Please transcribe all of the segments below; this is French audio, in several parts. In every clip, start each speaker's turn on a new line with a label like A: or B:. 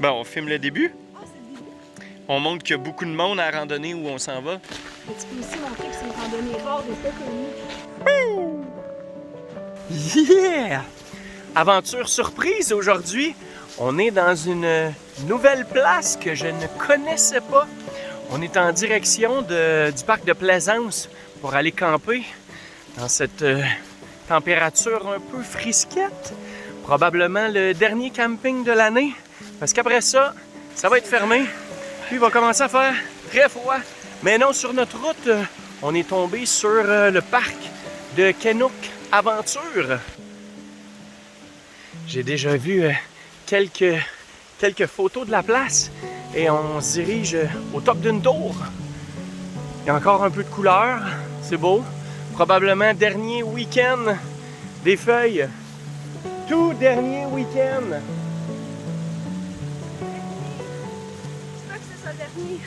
A: Ben, on filme le début.
B: Ah, c'est le début.
A: On montre qu'il y a beaucoup de monde à la randonnée où on s'en va.
B: Mais tu peux aussi montrer que c'est une randonnée rare et peu connue.
A: Yeah! Aventure surprise aujourd'hui. On est dans une nouvelle place que je ne connaissais pas. On est en direction du parc de Plaisance pour aller camper dans cette température un peu frisquette. Probablement le dernier camping de l'année. Parce qu'après ça, ça va être fermé. Puis il va commencer à faire très froid. Mais non, sur notre route, on est tombé sur le parc de Kennook Aventure. J'ai déjà vu quelques photos de la place et on se dirige au top d'une tour. Il y a encore un peu de couleur, c'est beau. Probablement dernier week-end des feuilles. Tout dernier week-end.
B: J'espère que c'est ça dernier.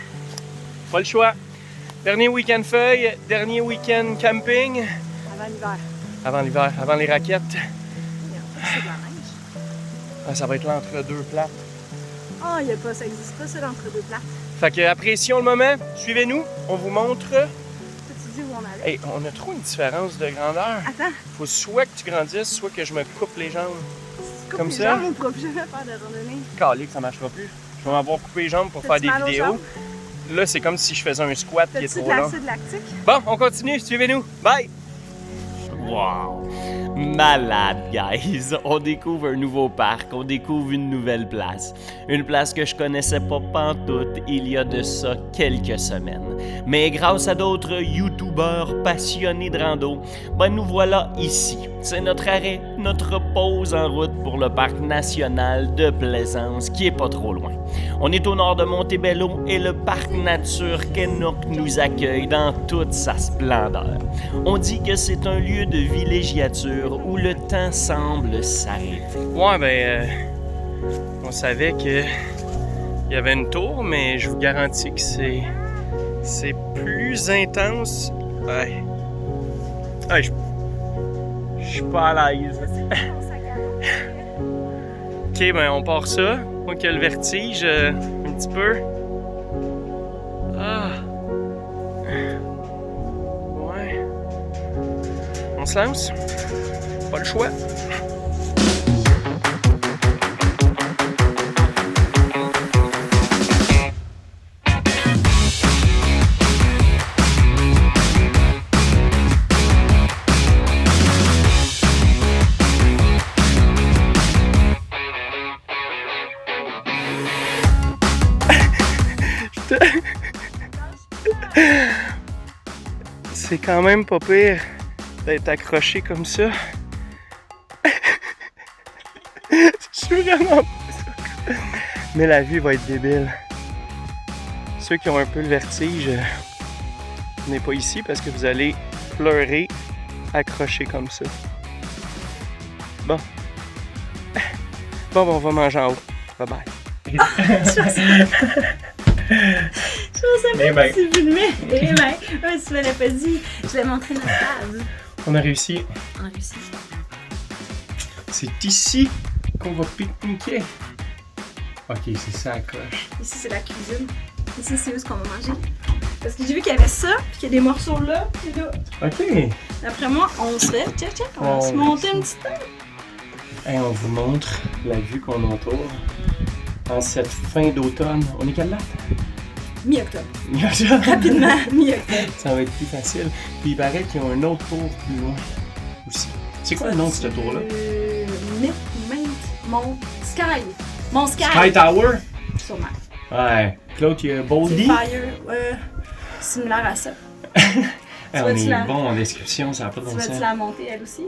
A: Pas le choix. Dernier week-end feuilles, dernier week-end camping.
B: Avant l'hiver.
A: Avant l'hiver, avant les raquettes.
B: C'est de la neige.
A: Ah, ça va être l'entre-deux plate.
B: Ah, ça existe pas ça l'entre-deux plates.
A: Fait que apprécions le moment, suivez-nous, on vous montre.
B: Tu dis où on allait?
A: Hey, on a trop une différence de grandeur.
B: Attends,
A: Faut soit que tu grandisses, soit que je me coupe les jambes.
B: si tu
A: Comme
B: coupes les
A: ça?
B: jambes, on ne pourra plus jamais faire de randonnée.
A: Calique, ça marchera plus. Je vais m'avoir coupé les jambes pour faire
B: T'as-tu
A: des
B: mal aux
A: vidéos.
B: jambes?
A: Là, c'est comme si je faisais un squat qui est
B: T'as-tu
A: trop
B: de
A: long.
B: l'acide lactique?
A: Bon, on continue, suivez-nous. Bye!
C: Wow! Malade, guys! On découvre un nouveau parc, on découvre une nouvelle place. Une place que je connaissais pas pantoute il y a de ça quelques semaines. Mais grâce à d'autres youtubeurs passionnés de rando, ben nous voilà ici. C'est notre arrêt, notre pause en route pour le parc national de Plaisance qui est pas trop loin. On est au nord de Montebello et le parc nature Kennook nous accueille dans toute sa splendeur. On dit que c'est un lieu de villégiature où le temps semble s'arrêter.
A: Ouais, ben, on savait que il y avait une tour, mais je vous garantis que c'est plus intense. Ouais. Ouais, je suis pas à l'aise. Ok, ben on part ça. Moi qui ai le vertige, un petit peu. Ah. Ouais. On se lance? Pas le choix. C'est quand même pas pire d'être accroché comme ça. Je suis vraiment pas sûr. Mais la vue va être débile. Ceux qui ont un peu le vertige, venez pas ici parce que vous allez pleurer accroché comme ça. Bon. Bon, on va manger en haut. Bye bye.
B: Je savais pas si tu filmais. Eh ben, ouais, tu me l'as pas dit. Je vais montrer notre table.
A: On a réussi.
B: En Russie.
A: C'est ici qu'on va pique-niquer. Ok, c'est ça la coche.
B: Ici, c'est la cuisine. Ici, c'est où est-ce qu'on va manger. Parce que j'ai vu qu'il y avait ça, puis qu'il y a des morceaux là, puis là.
A: Ok.
B: D'après moi, on se fait. Tiens, on va se monter une petite table.
A: Hey, on vous montre la vue qu'on entoure en cette fin d'automne. On est quelle date?
B: Mi-octobre. Rapidement, mi-octobre.
A: Ça va être plus facile. Puis il paraît qu'il y a un autre tour plus loin aussi. C'est quoi le nom de ce tour-là?
B: Mon Sky. Mon Sky.
A: Sky Tower?
B: Sûrement.
A: Ouais. Claude, il y a
B: C'est
A: Boldy.
B: Fire. Similaire à ça.
A: Hey, on
B: vas-tu
A: est
B: la-
A: bon en description, ça n'a pas de
B: Tu
A: bon
B: vas-tu
A: sens.
B: la monter elle aussi?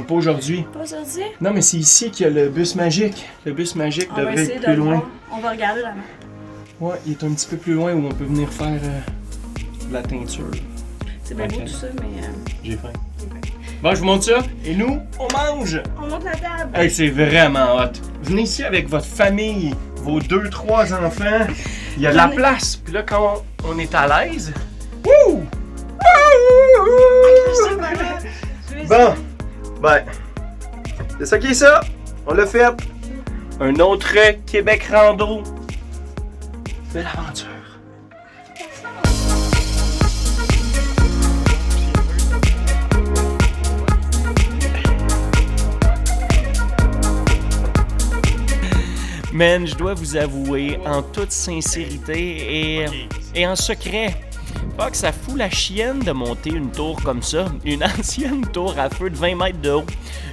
A: Pas aujourd'hui.
B: Pas aujourd'hui?
A: Non, mais c'est ici qu'il y a le bus magique. Le bus magique
B: On va
A: devrait
B: essayer
A: être
B: de
A: plus
B: le
A: loin.
B: voir. On va regarder la main.
A: Ouais, il est un petit peu plus loin où on peut venir faire de la teinture.
B: C'est bien
A: Ok.
B: beau tout ça, mais
A: J'ai faim. Bon, je vous montre ça. Et nous, on mange.
B: on monte la table.
A: Hey, c'est vraiment hot. Venez ici avec votre famille, vos 2-3 enfants. Il y a de la
B: J'en ai-
A: place. Puis là, quand on est à l'aise... Wouh! Bon, ben, c'est ça qui est ça. On l'a fait. Un autre Québec Rando. Belle aventure.
C: Man, je dois vous avouer, en toute sincérité et en secret, pas que ça fout la chienne de monter une tour comme ça, une ancienne tour à feu de 20 mètres de haut.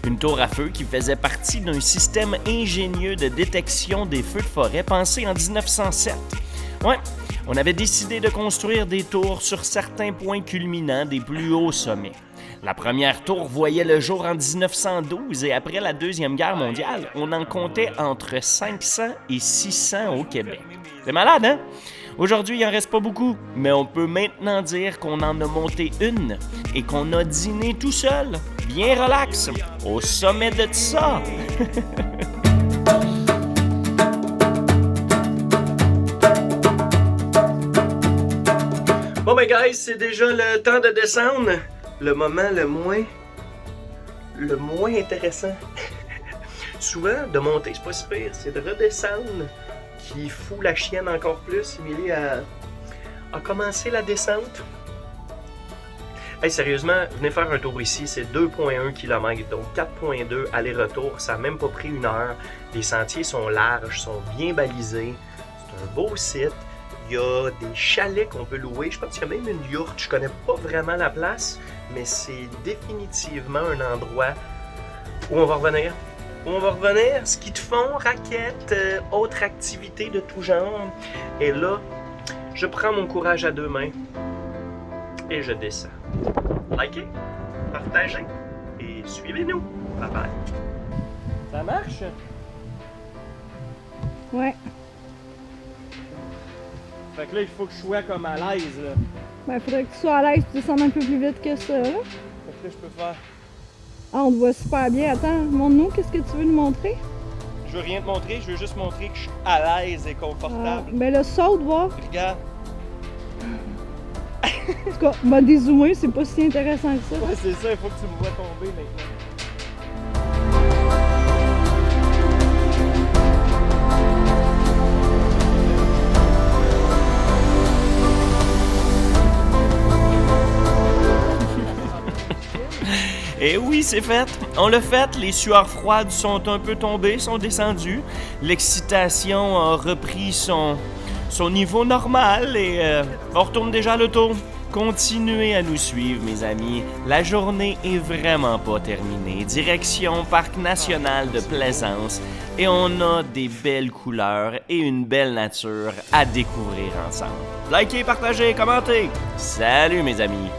C: Une tour à feu qui faisait partie d'un système ingénieux de détection des feux de forêt pensé en 1907. Ouais, on avait décidé de construire des tours sur certains points culminants des plus hauts sommets. La première tour voyait le jour en 1912 et après la Deuxième Guerre mondiale, on en comptait entre 500 et 600 au Québec. C'est malade, hein? Aujourd'hui, il en reste pas beaucoup, mais on peut maintenant dire qu'on en a monté une et qu'on a dîné tout seul, bien relax, au sommet de ça.
A: Bon ben guys, c'est déjà le temps de descendre. Le moment le moins intéressant. Souvent, de monter, c'est pas si pire, c'est de redescendre qui fout la chienne encore plus. Émilie a commencé la descente. Hey, sérieusement, venez faire un tour ici, c'est 2,1 km, donc 4,2 aller-retour, ça n'a même pas pris 1 heure. Les sentiers sont larges, sont bien balisés, c'est un beau site. Il y a des chalets qu'on peut louer, je pense qu'il y a même une yourte, je connais pas vraiment la place, mais c'est définitivement un endroit où on va revenir. Ski de fond, raquettes, autres activités de tout genre. Et là, je prends mon courage à 2 mains et je descends. Likez, partagez et suivez-nous. Bye bye.
C: Ça marche?
B: Ouais.
C: Fait que là, il faut que je sois comme à l'aise, là.
B: Ben, faudrait que tu sois à l'aise et descendre un peu plus vite que ça, là.
C: Fait que là, je peux faire...
B: Ah, on te voit super bien. Attends, montre-nous, qu'est-ce que tu veux nous montrer?
C: Je veux rien te montrer, je veux juste montrer que je suis à l'aise et
B: Ah,
C: confortable.
B: ben là, saute, voir.
C: Regarde.
B: En tout cas, ben, dézoomer, c'est pas si intéressant que ça.
C: Ouais, c'est ça, il faut que tu me vois tomber maintenant. Et oui, c'est fait. On l'a fait. Les sueurs froides sont un peu tombées, sont descendues. L'excitation a repris son niveau normal et on retourne déjà à l'auto. Continuez à nous suivre, mes amis. La journée est vraiment pas terminée. Direction Parc national de Plaisance et on a des belles couleurs et une belle nature à découvrir ensemble. Likez, partagez, commentez. Salut, mes amis.